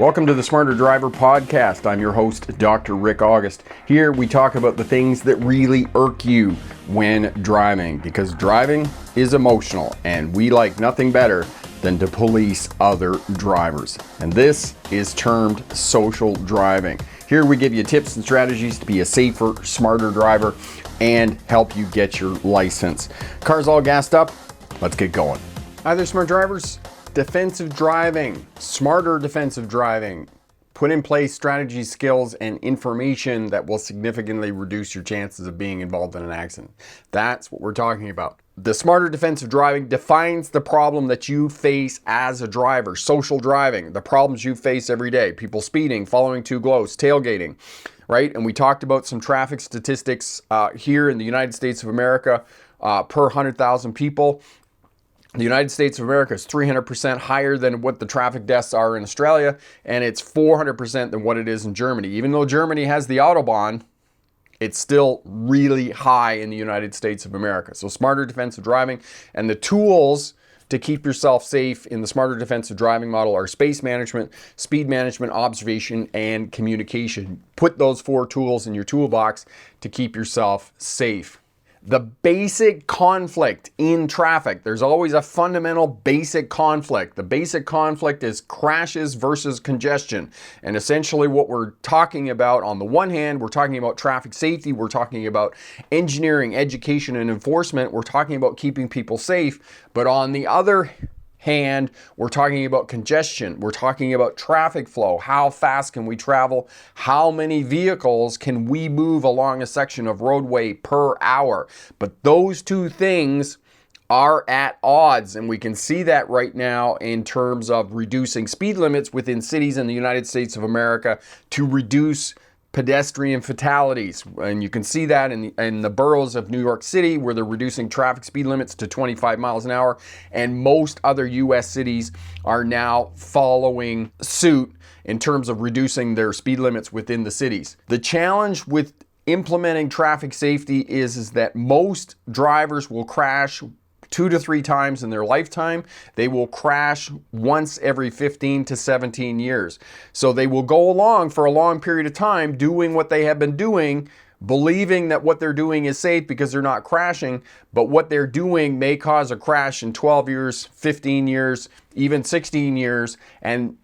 Welcome to the Smarter Driver Podcast. I'm your host, Dr. Rick August. Here we talk about the things that really irk you when driving, because driving is emotional and we like nothing better than to police other drivers. And this is termed social driving. Here we give you tips and strategies to be a safer, smarter driver and help you get your license. Car's all gassed up. Let's get going. Hi there, smart drivers. Defensive driving, smarter defensive driving. Put in place strategies, skills, and information that will significantly reduce your chances of being involved in an accident. That's what we're talking about. The smarter defensive driving defines the problem that you face as a driver. Social driving, the problems you face every day. People speeding, following too close, tailgating, right? And we talked about some traffic statistics here in the United States of America per 100,000 people. The United States of America is 300% higher than what the traffic deaths are in Australia, and it's 400% than what it is in Germany. Even though Germany has the Autobahn, it's still really high in the United States of America. So smarter defensive driving and the tools to keep yourself safe in the smarter defensive driving model are space management, speed management, observation, and communication. Put those 4 tools in your toolbox to keep yourself safe. The basic conflict in traffic, there's always a fundamental basic conflict. The basic conflict is crashes versus congestion. And essentially what we're talking about, on the one hand, we're talking about traffic safety, we're talking about engineering, education, and enforcement, we're talking about keeping people safe. But on the other hand, we're talking about congestion. We're talking about traffic flow. How fast can we travel? How many vehicles can we move along a section of roadway per hour? But those two things are at odds, and we can see that right now in terms of reducing speed limits within cities in the United States of America to reduce pedestrian fatalities. And you can see that in the boroughs of New York City, where they're reducing traffic speed limits to 25 miles an hour. And most other US cities are now following suit in terms of reducing their speed limits within the cities. The challenge with implementing traffic safety is that most drivers will crash 2 to 3 times in their lifetime. They will crash once every 15 to 17 years. So they will go along for a long period of time doing what they have been doing, believing that what they're doing is safe because they're not crashing, but what they're doing may cause a crash in 12 years, 15 years, even 16 years, and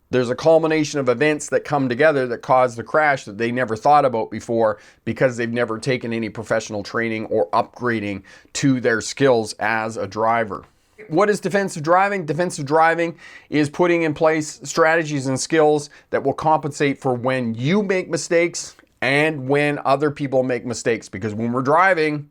there's a culmination of events that come together that cause the crash that they never thought about before because they've never taken any professional training or upgrading to their skills as a driver. What is defensive driving? Defensive driving is putting in place strategies and skills that will compensate for when you make mistakes and when other people make mistakes. Because when we're driving,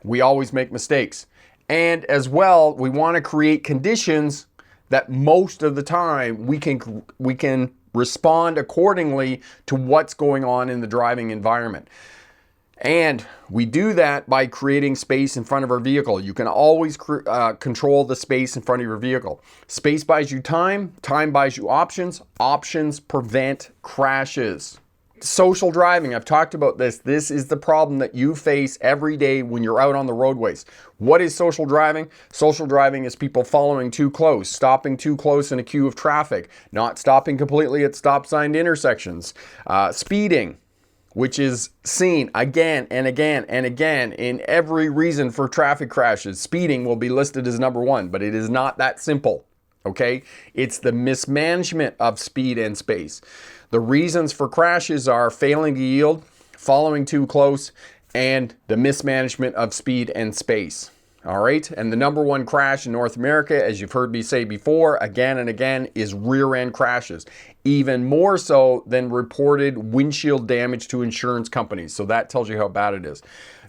we always make mistakes. And as well, we want to create conditions that most of the time we can respond accordingly to what's going on in the driving environment. And we do that by creating space in front of our vehicle. You can always control the space in front of your vehicle. Space buys you time, time buys you options, options prevent crashes. Social driving, I've talked about this. This is the problem that you face every day when you're out on the roadways. What is social driving? Social driving is people following too close, stopping too close in a queue of traffic, not stopping completely at stop signed intersections, speeding, which is seen again and again and again in every reason for traffic crashes. Speeding will be listed as number 1, but it is not that simple. Okay? It's the mismanagement of speed and space. The reasons for crashes are failing to yield, following too close, and the mismanagement of speed and space. All right? And the number 1 crash in North America, as you've heard me say before, again and again, is rear end crashes. Even more so than reported windshield damage to insurance companies. So that tells you how bad it is.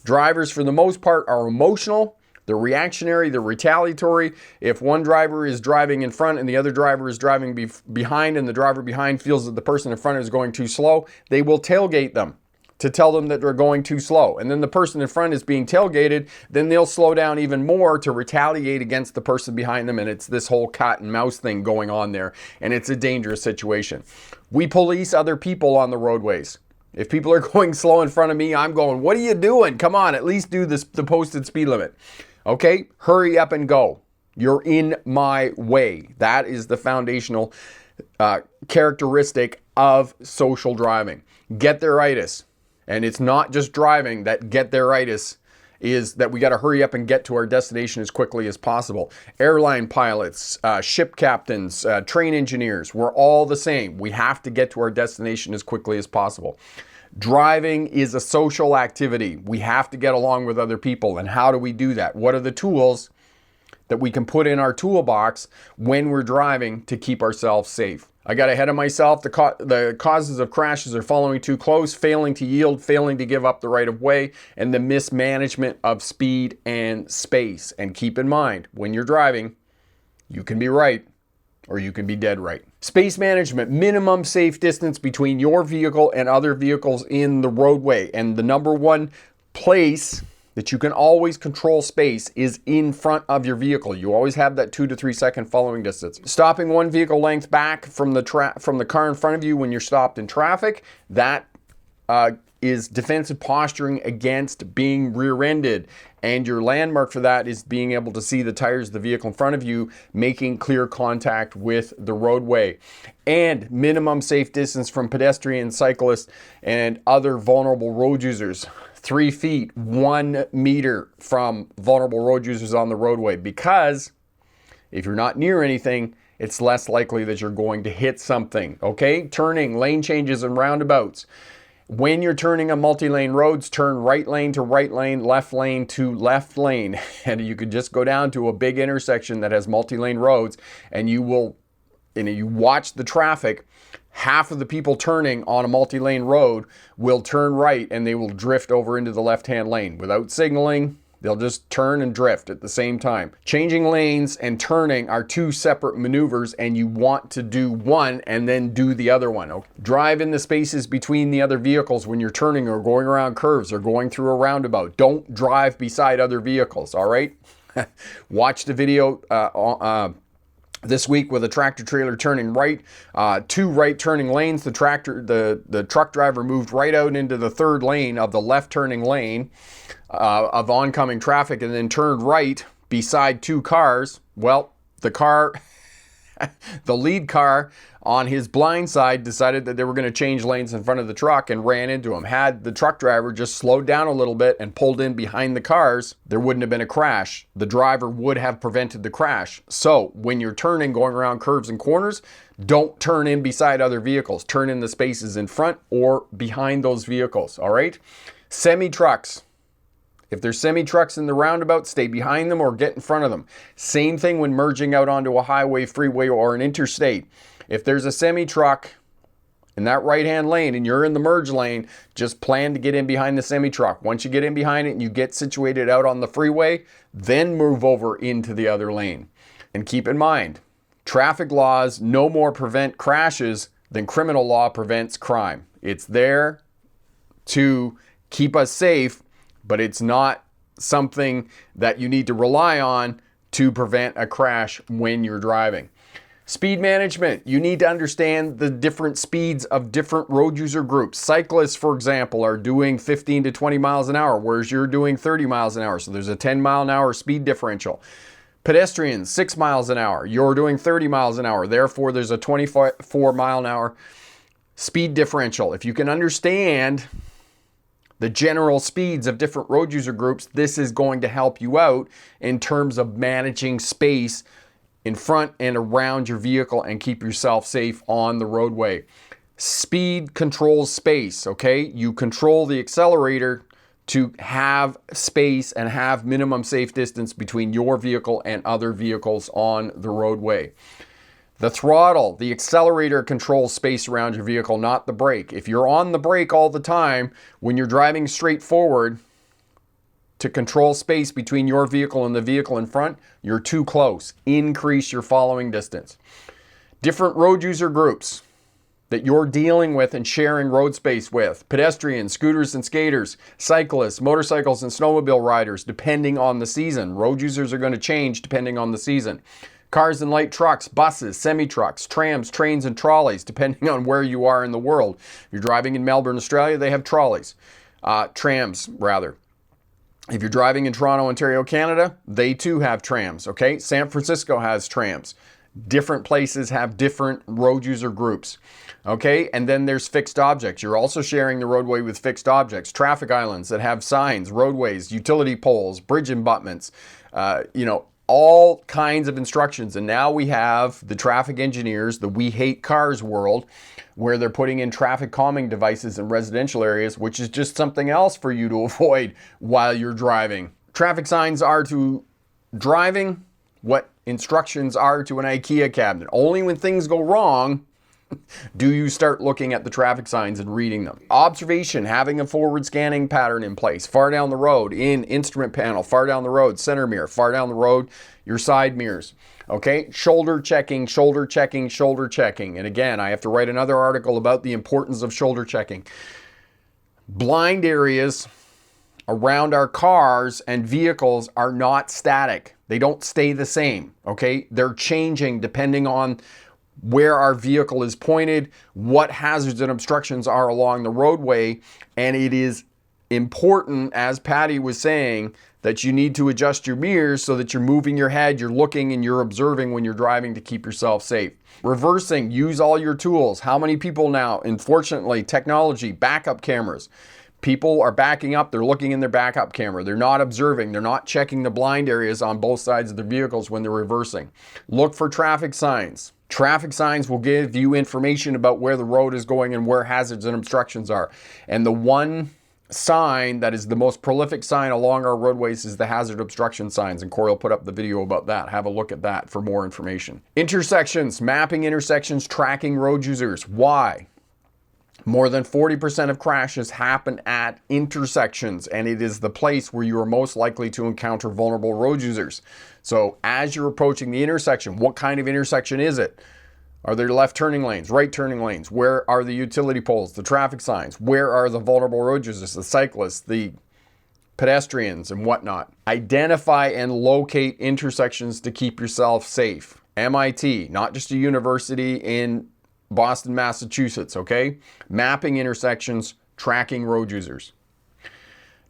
Drivers, for the most part, are emotional. They're reactionary, they're retaliatory. If one driver is driving in front and the other driver is driving behind and the driver behind feels that the person in front is going too slow, they will tailgate them to tell them that they're going too slow. And then the person in front is being tailgated, then they'll slow down even more to retaliate against the person behind them. And it's this whole cat and mouse thing going on there. And it's a dangerous situation. We police other people on the roadways. If people are going slow in front of me, I'm going, what are you doing? Come on, at least do the posted speed limit. Okay, hurry up and go. You're in my way. That is the foundational characteristic of social driving. Get-there-itis. And it's not just driving. That get-there-itis is that we got to hurry up and get to our destination as quickly as possible. Airline pilots, ship captains, train engineers, we're all the same. We have to get to our destination as quickly as possible. Driving is a social activity. We have to get along with other people. And how do we do that? What are the tools that we can put in our toolbox when we're driving to keep ourselves safe? I got ahead of myself. The causes of crashes are following too close, failing to yield, failing to give up the right of way, and the mismanagement of speed and space. And keep in mind, when you're driving, you can be right or you can be dead right. Space management, minimum safe distance between your vehicle and other vehicles in the roadway. And the number one place that you can always control space is in front of your vehicle. You always have that 2 to 3 second following distance. Stopping one vehicle length back from the car in front of you when you're stopped in traffic, that is defensive posturing against being rear-ended. And your landmark for that is being able to see the tires of the vehicle in front of you making clear contact with the roadway. And minimum safe distance from pedestrians, cyclists, and other vulnerable road users. 3 feet, 1 meter from vulnerable road users on the roadway, because if you're not near anything, it's less likely that you're going to hit something, okay? Turning, lane changes and roundabouts. When you're turning on multi-lane roads, turn right lane to right lane, left lane to left lane. And you could just go down to a big intersection that has multi-lane roads and you watch the traffic. Half of the people turning on a multi-lane road will turn right and they will drift over into the left-hand lane. Without signaling, they'll just turn and drift at the same time. Changing lanes and turning are 2 separate maneuvers, and you want to do one and then do the other one. Okay? Drive in the spaces between the other vehicles when you're turning or going around curves or going through a roundabout. Don't drive beside other vehicles, all right? Watch the video this week with a tractor trailer turning right, 2 right turning lanes. The truck driver moved right out into the 3rd lane of the left turning lane of oncoming traffic and then turned right beside 2 cars. Well, the lead car on his blind side decided that they were going to change lanes in front of the truck and ran into him. Had the truck driver just slowed down a little bit and pulled in behind the cars, there wouldn't have been a crash. The driver would have prevented the crash. So when you're turning, going around curves and corners, don't turn in beside other vehicles. Turn in the spaces in front or behind those vehicles, all right? Semi-trucks. If there's semi-trucks in the roundabout, stay behind them or get in front of them. Same thing when merging out onto a highway, freeway, or an interstate. If there's a semi-truck in that right-hand lane and you're in the merge lane, just plan to get in behind the semi-truck. Once you get in behind it and you get situated out on the freeway, then move over into the other lane. And keep in mind, traffic laws no more prevent crashes than criminal law prevents crime. It's there to keep us safe, but it's not something that you need to rely on to prevent a crash when you're driving. Speed management. You need to understand the different speeds of different road user groups. Cyclists, for example, are doing 15 to 20 miles an hour, whereas you're doing 30 miles an hour. So there's a 10 mile an hour speed differential. Pedestrians, 6 miles an hour. You're doing 30 miles an hour. Therefore, there's a 24 mile an hour speed differential. If you can understand the general speeds of different road user groups, this is going to help you out in terms of managing space in front and around your vehicle and keep yourself safe on the roadway. Speed controls space, okay? You control the accelerator to have space and have minimum safe distance between your vehicle and other vehicles on the roadway. The throttle, the accelerator controls space around your vehicle, not the brake. If you're on the brake all the time, when you're driving straight forward to control space between your vehicle and the vehicle in front, you're too close. Increase your following distance. Different road user groups that you're dealing with and sharing road space with. Pedestrians, scooters and skaters, cyclists, motorcycles and snowmobile riders, depending on the season. Road users are going to change depending on the season. Cars and light trucks, buses, semi-trucks, trams, trains, and trolleys, depending on where you are in the world. If you're driving in Melbourne, Australia, they have trams. If you're driving in Toronto, Ontario, Canada, they too have trams, okay? San Francisco has trams. Different places have different road user groups. Okay, and then there's fixed objects. You're also sharing the roadway with fixed objects, traffic islands that have signs, roadways, utility poles, bridge abutments, all kinds of instructions. And now we have the traffic engineers, the We Hate Cars world, where they're putting in traffic calming devices in residential areas, which is just something else for you to avoid while you're driving. Traffic signs are to driving what instructions are to an IKEA cabinet. Only when things go wrong do you start looking at the traffic signs and reading them. Observation, having a forward scanning pattern in place. Far down the road, in instrument panel, far down the road, center mirror, far down the road, your side mirrors. Okay, shoulder checking, shoulder checking, shoulder checking. And again, I have to write another article about the importance of shoulder checking. Blind areas around our cars and vehicles are not static. They don't stay the same, okay? They're changing depending on where our vehicle is pointed, what hazards and obstructions are along the roadway, and it is important, as Patty was saying, that you need to adjust your mirrors so that you're moving your head, you're looking and you're observing when you're driving to keep yourself safe. Reversing, use all your tools. How many people now, unfortunately, technology, backup cameras. People are backing up, they're looking in their backup camera. They're not observing, they're not checking the blind areas on both sides of their vehicles when they're reversing. Look for traffic signs. Traffic signs will give you information about where the road is going and where hazards and obstructions are. And the one sign that is the most prolific sign along our roadways is the hazard obstruction signs. And Corey will put up the video about that. Have a look at that for more information. Intersections, mapping intersections, tracking road users. Why? More than 40% of crashes happen at intersections, and it is the place where you are most likely to encounter vulnerable road users. So as you're approaching the intersection, what kind of intersection is it? Are there left turning lanes, right turning lanes? Where are the utility poles, the traffic signs? Where are the vulnerable road users, the cyclists, the pedestrians, and whatnot? Identify and locate intersections to keep yourself safe. MIT, not just a university in Boston, Massachusetts, okay? Mapping intersections, tracking road users.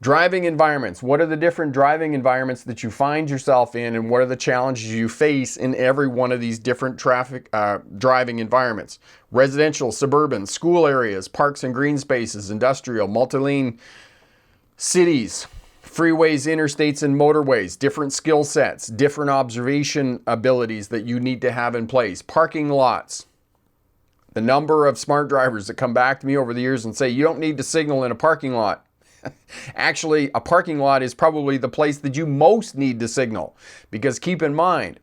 Driving environments. What are the different driving environments that you find yourself in, and what are the challenges you face in every one of these different driving environments? Residential, suburban, school areas, parks and green spaces, industrial, multi-lane cities, freeways, interstates, and motorways, different skill sets, different observation abilities that you need to have in place. Parking lots. The number of smart drivers that come back to me over the years and say, you don't need to signal in a parking lot. Actually, a parking lot is probably the place that you most need to signal. Because keep in mind,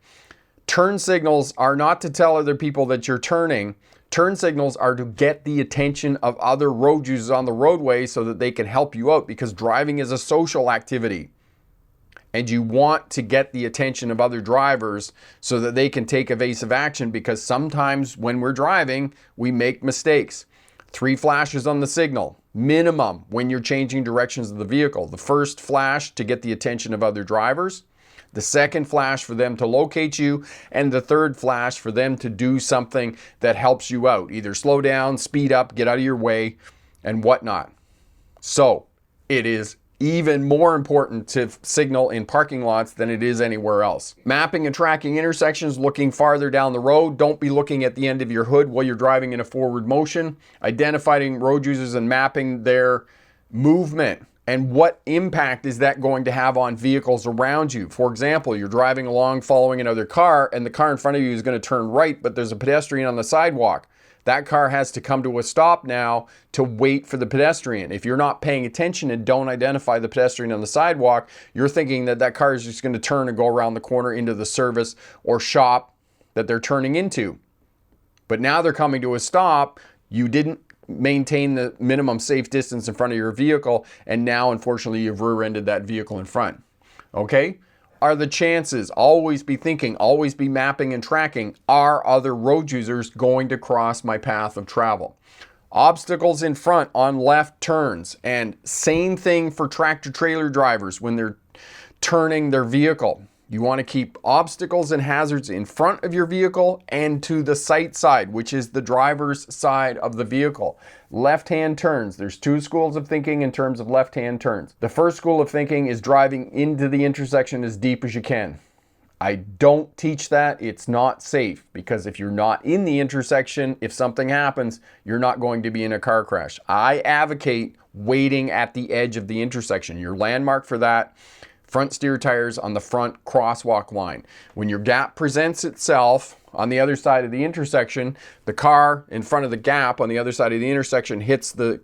turn signals are not to tell other people that you're turning. Turn signals are to get the attention of other road users on the roadway so that they can help you out, because driving is a social activity. And you want to get the attention of other drivers so that they can take evasive action, because sometimes when we're driving, we make mistakes. 3 flashes on the signal, minimum, when you're changing directions of the vehicle. The first flash to get the attention of other drivers, the second flash for them to locate you, and the third flash for them to do something that helps you out. Either slow down, speed up, get out of your way, and whatnot. So it is even more important to signal in parking lots than it is anywhere else. Mapping and tracking intersections, looking farther down the road. Don't be looking at the end of your hood while you're driving in a forward motion. Identifying road users and mapping their movement. And what impact is that going to have on vehicles around you? For example, you're driving along following another car, and the car in front of you is going to turn right, but there's a pedestrian on the sidewalk. That car has to come to a stop now to wait for the pedestrian. If you're not paying attention and don't identify the pedestrian on the sidewalk, you're thinking that that car is just going to turn and go around the corner into the service or shop that they're turning into. But now they're coming to a stop. You didn't maintain the minimum safe distance in front of your vehicle, and now unfortunately you've rear-ended that vehicle in front. Okay? Are the chances, always be thinking, always be mapping and tracking, are other road users going to cross my path of travel? Obstacles in front on left turns, and same thing for tractor trailer drivers when they're turning their vehicle. You want to keep obstacles and hazards in front of your vehicle and to the sight side, which is the driver's side of the vehicle. Left-hand turns. There's 2 schools of thinking in terms of left-hand turns. The first school of thinking is driving into the intersection as deep as you can. I don't teach that. It's not safe, because if you're not in the intersection, if something happens, you're not going to be in a car crash. I advocate waiting at the edge of the intersection. Your landmark for that, front steer tires on the front crosswalk line. When your gap presents itself on the other side of the intersection, the car in front of the gap on the other side of the intersection hits the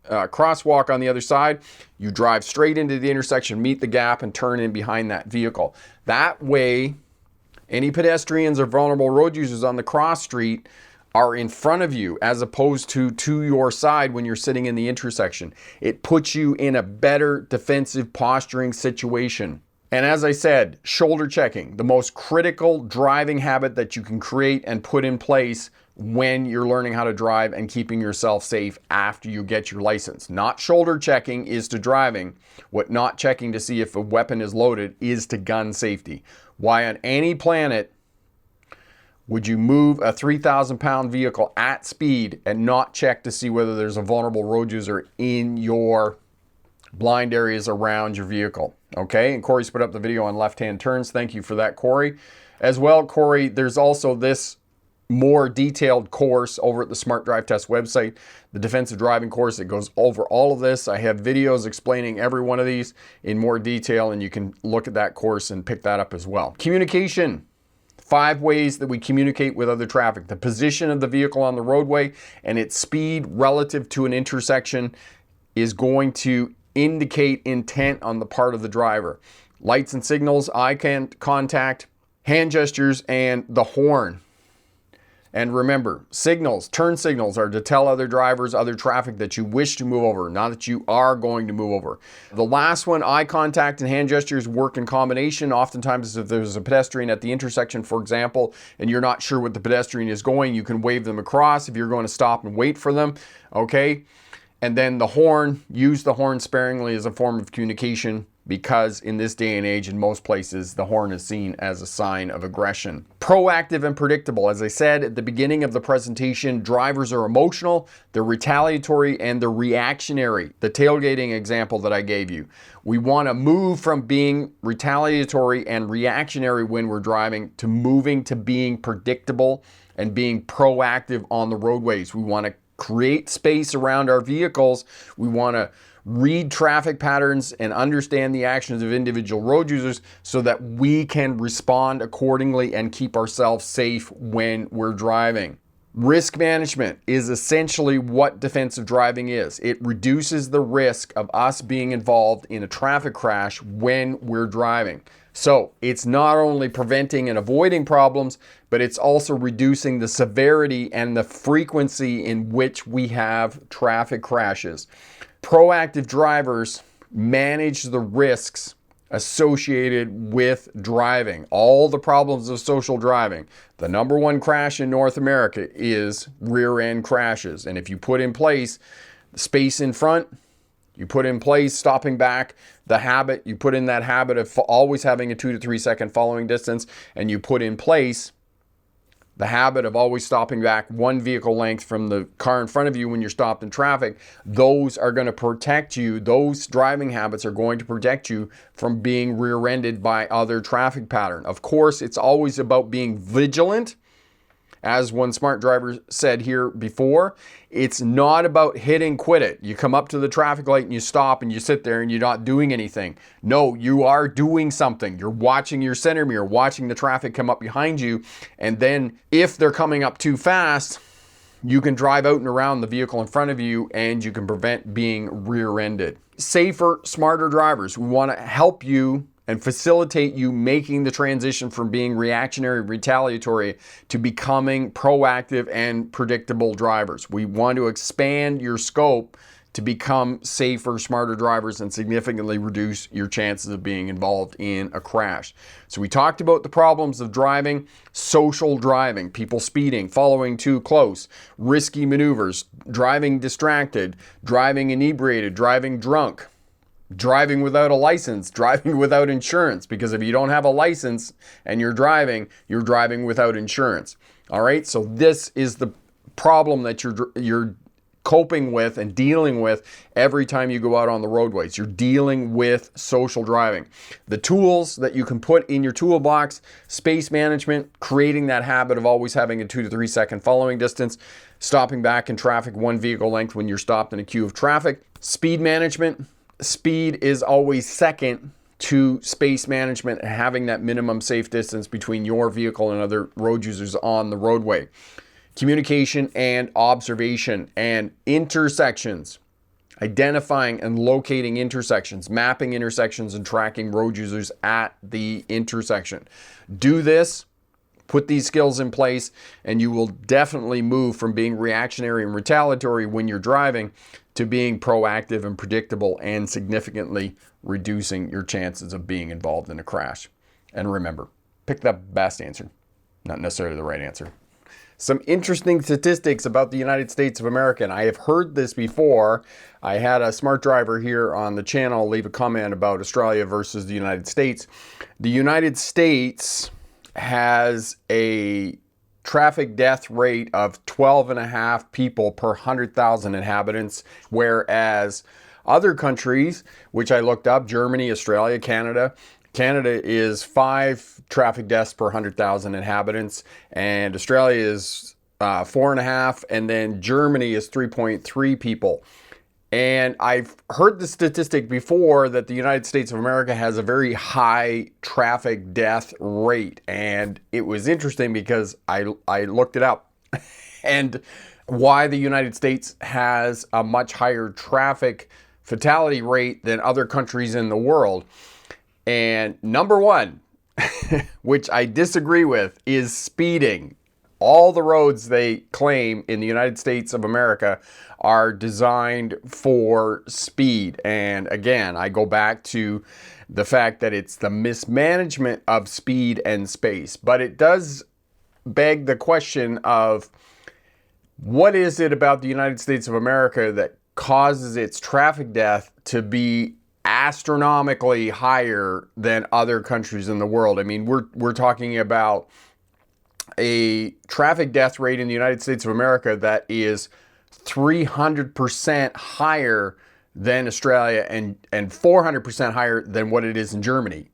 crosswalk on the other side. You drive straight into the intersection, meet the gap, and turn in behind that vehicle. That way, any pedestrians or vulnerable road users on the cross street are in front of you as opposed to your side when you're sitting in the intersection. It puts you in a better defensive posturing situation. And as I said, shoulder checking, the most critical driving habit that you can create and put in place when you're learning how to drive and keeping yourself safe after you get your license. Not shoulder checking is to driving. What not checking to see if a weapon is loaded is to gun safety. Why on any planet would you move a 3,000-pound vehicle at speed and not check to see whether there's a vulnerable road user in your blind areas around your vehicle? Okay, and Corey's put up the video on left-hand turns. Thank you for that, Corey. As well, Corey, there's also this more detailed course over at the Smart Drive Test website, the defensive driving course. It goes over all of this. I have videos explaining every one of these in more detail, and you can look at that course and pick that up as well. Communication. 5 ways that we communicate with other traffic. The position of the vehicle on the roadway and its speed relative to an intersection is going to indicate intent on the part of the driver. Lights and signals, eye contact, hand gestures, and the horn. And remember, signals, turn signals, are to tell other drivers, other traffic that you wish to move over, not that you are going to move over. The last one, eye contact and hand gestures, work in combination. Oftentimes, if there's a pedestrian at the intersection, for example, and you're not sure what the pedestrian is going, you can wave them across if you're going to stop and wait for them, okay? And then the horn, use the horn sparingly as a form of communication, because in this day and age, in most places, the horn is seen as a sign of aggression. Proactive and predictable. As I said at the beginning of the presentation, drivers are emotional, they're retaliatory, and they're reactionary. The tailgating example that I gave you. We want to move from being retaliatory and reactionary when we're driving to moving to being predictable and being proactive on the roadways. We want to create space around our vehicles. We want to read traffic patterns and understand the actions of individual road users so that we can respond accordingly and keep ourselves safe when we're driving. Risk management is essentially what defensive driving is. It reduces the risk of us being involved in a traffic crash when we're driving. So it's not only preventing and avoiding problems, but it's also reducing the severity and the frequency in which we have traffic crashes. Proactive drivers manage the risks associated with driving, all the problems of social driving. The number one crash in North America is rear end crashes. And if you put in place space in front, you put in place stopping back, the habit, you put in that habit of always having a 2 to 3 second following distance, and you put in place the habit of always stopping back 1 vehicle length from the car in front of you when you're stopped in traffic, those are going to protect you. Those driving habits are going to protect you from being rear-ended by other traffic pattern. Of course, it's always about being vigilant. As one smart driver said here before, it's not about hit and quit it. You come up to the traffic light and you stop and you sit there and you're not doing anything. No, you are doing something. You're watching your center mirror, watching the traffic come up behind you. And then if they're coming up too fast, you can drive out and around the vehicle in front of you and you can prevent being rear-ended. Safer, smarter drivers. We want to help you and facilitate you making the transition from being reactionary, retaliatory to becoming proactive and predictable drivers. We want to expand your scope to become safer, smarter drivers and significantly reduce your chances of being involved in a crash. So we talked about the problems of driving, social driving, people speeding, following too close, risky maneuvers, driving distracted, driving inebriated, driving drunk, driving without a license, driving without insurance, because if you don't have a license and you're driving without insurance. All right, so this is the problem that you're coping with and dealing with every time you go out on the roadways. You're dealing with social driving. The tools that you can put in your toolbox: space management, creating that habit of always having a 2 to 3 second following distance, stopping back in traffic 1 vehicle length when you're stopped in a queue of traffic. Speed management. Speed is always second to space management, and having that minimum safe distance between your vehicle and other road users on the roadway. Communication and observation and intersections. Identifying and locating intersections, mapping intersections, and tracking road users at the intersection. Do this, put these skills in place, and you will definitely move from being reactionary and retaliatory when you're driving to being proactive and predictable, and significantly reducing your chances of being involved in a crash. And remember, pick the best answer, not necessarily the right answer. Some interesting statistics about the United States of America, and I have heard this before. I had a smart driver here on the channel leave a comment about Australia versus the United States. The United States has a traffic death rate of 12.5 people per 100,000 inhabitants, whereas other countries, which I looked up, Germany, Australia, Canada is 5 traffic deaths per 100,000 inhabitants, and Australia is 4.5, and then Germany is 3.3 people. And I've heard the statistic before that the United States of America has a very high traffic death rate. And it was interesting because I looked it up and why the United States has a much higher traffic fatality rate than other countries in the world. And number one, which I disagree with, is speeding. All the roads they claim in the United States of America are designed for speed. And again, I go back to the fact that it's the mismanagement of speed and space. But it does beg the question of, what is it about the United States of America that causes its traffic death to be astronomically higher than other countries in the world? I mean, we're talking about a traffic death rate in the United States of America that is 300% higher than Australia and 400% higher than what it is in Germany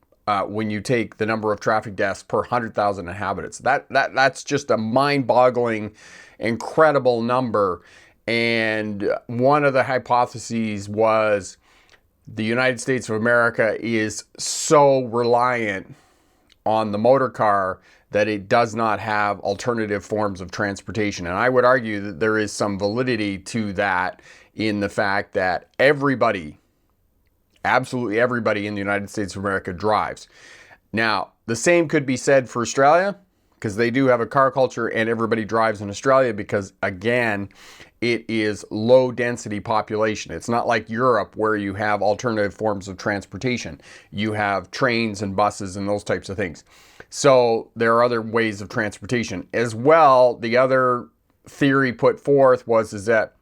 when you take the number of traffic deaths per 100,000 inhabitants. That's just a mind-boggling, incredible number. And one of the hypotheses was the United States of America is so reliant on the motor car that it does not have alternative forms of transportation. And I would argue that there is some validity to that in the fact that everybody, absolutely everybody in the United States of America drives. Now, the same could be said for Australia, because they do have a car culture and everybody drives in Australia because, again, it is low density population. It's not like Europe where you have alternative forms of transportation. You have trains and buses and those types of things. So there are other ways of transportation as well. The other theory put forth is that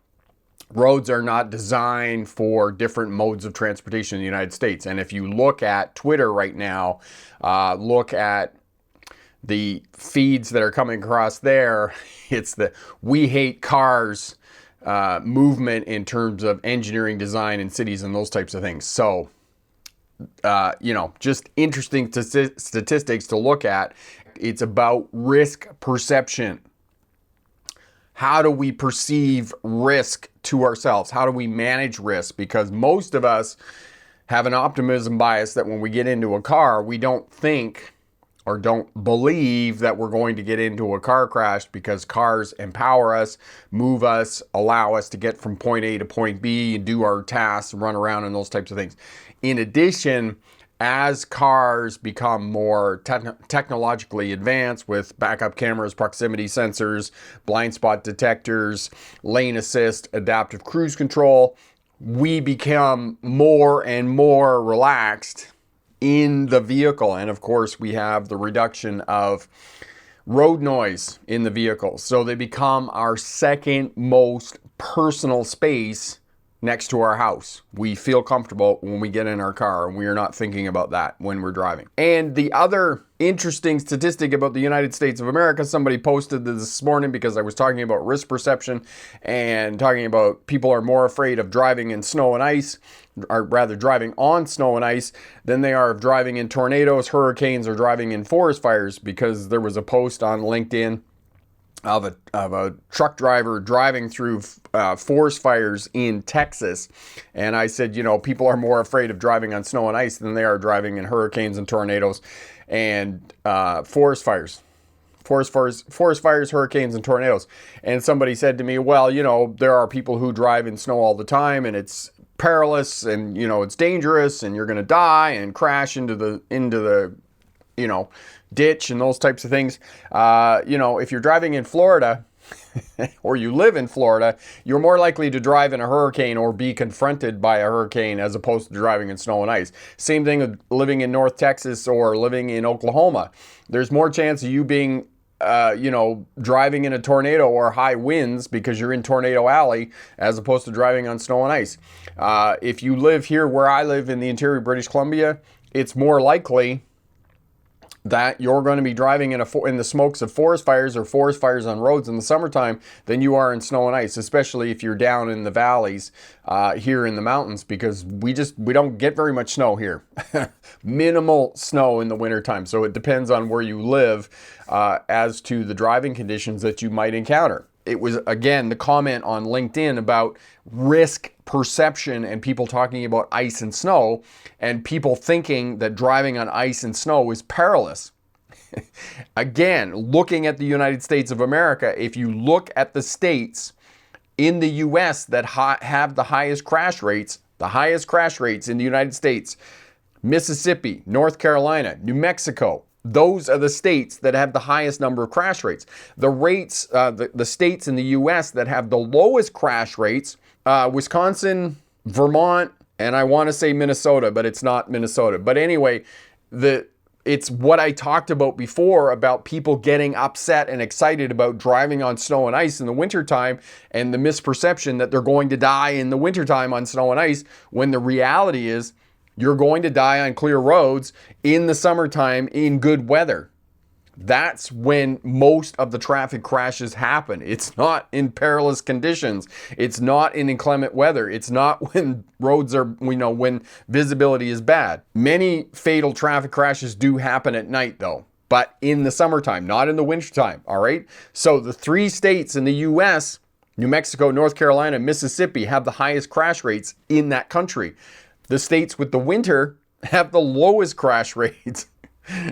roads are not designed for different modes of transportation in the United States. And if you look at Twitter right now, look at the feeds that are coming across there, it's the "we hate cars" movement in terms of engineering design in cities and those types of things. So, just interesting statistics to look at. It's about risk perception. How do we perceive risk to ourselves? How do we manage risk? Because most of us have an optimism bias that when we get into a car, we don't think or don't believe that we're going to get into a car crash, because cars empower us, move us, allow us to get from point A to point B and do our tasks, run around and those types of things. In addition, as cars become more technologically advanced with backup cameras, proximity sensors, blind spot detectors, lane assist, adaptive cruise control, we become more and more relaxed in the vehicle. And of course, we have the reduction of road noise in the vehicle. So they become our second most personal space next to our house. We feel comfortable when we get in our car, and we are not thinking about that when we're driving. And the other interesting statistic about the United States of America, somebody posted this morning because I was talking about risk perception and talking about people are more afraid of driving in snow and ice, or rather driving on snow and ice, than they are of driving in tornadoes, hurricanes, or driving in forest fires, because there was a post on LinkedIn of a truck driver driving through forest fires in Texas. And I said, people are more afraid of driving on snow and ice than they are driving in hurricanes and tornadoes and forest fires, hurricanes, and tornadoes. And somebody said to me, well, there are people who drive in snow all the time, and it's perilous, and it's dangerous, and you're going to die and crash into the ditch and those types of things. If you're driving in Florida or you live in Florida, you're more likely to drive in a hurricane or be confronted by a hurricane as opposed to driving in snow and ice. Same thing with living in North Texas or living in Oklahoma. There's more chance of you being driving in a tornado or high winds because you're in Tornado Alley as opposed to driving on snow and ice. If you live here where I live in the interior of British Columbia, it's more likely that you're going to be driving in the smokes of forest fires or forest fires on roads in the summertime than you are in snow and ice, especially if you're down in the valleys here in the mountains, because we don't get very much snow here. Minimal snow in the wintertime. So it depends on where you live as to the driving conditions that you might encounter. It was, again, the comment on LinkedIn about risk perception and people talking about ice and snow and people thinking that driving on ice and snow is perilous. Again, looking at the United States of America, if you look at the states in the U.S. that have the highest crash rates in the United States, Mississippi, North Carolina, New Mexico, those are the states that have the highest number of crash rates. The rates, the states in the U.S. that have the lowest crash rates, Wisconsin, Vermont, and I want to say Minnesota, but it's not Minnesota. But anyway, it's what I talked about before about people getting upset and excited about driving on snow and ice in the wintertime, and the misperception that they're going to die in the wintertime on snow and ice, when the reality is you're going to die on clear roads in the summertime in good weather. That's when most of the traffic crashes happen. It's not in perilous conditions. It's not in inclement weather. It's not when roads are, when visibility is bad. Many fatal traffic crashes do happen at night though, but in the summertime, not in the wintertime, all right? So the 3 states in the U.S., New Mexico, North Carolina, Mississippi, have the highest crash rates in that country. The states with the winter have the lowest crash rates.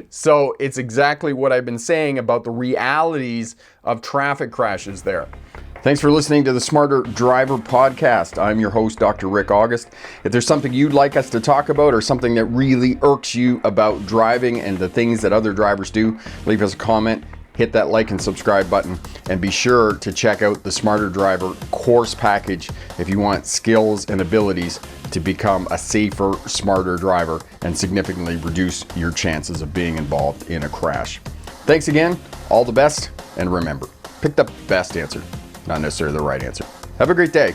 So it's exactly what I've been saying about the realities of traffic crashes there. Thanks for listening to the Smarter Driver Podcast. I'm your host, Dr. Rick August. If there's something you'd like us to talk about or something that really irks you about driving and the things that other drivers do, leave us a comment. Hit that like and subscribe button, and be sure to check out the Smarter Driver course package if you want skills and abilities to become a safer, smarter driver and significantly reduce your chances of being involved in a crash. Thanks again, all the best, and remember, pick the best answer, not necessarily the right answer. Have a great day.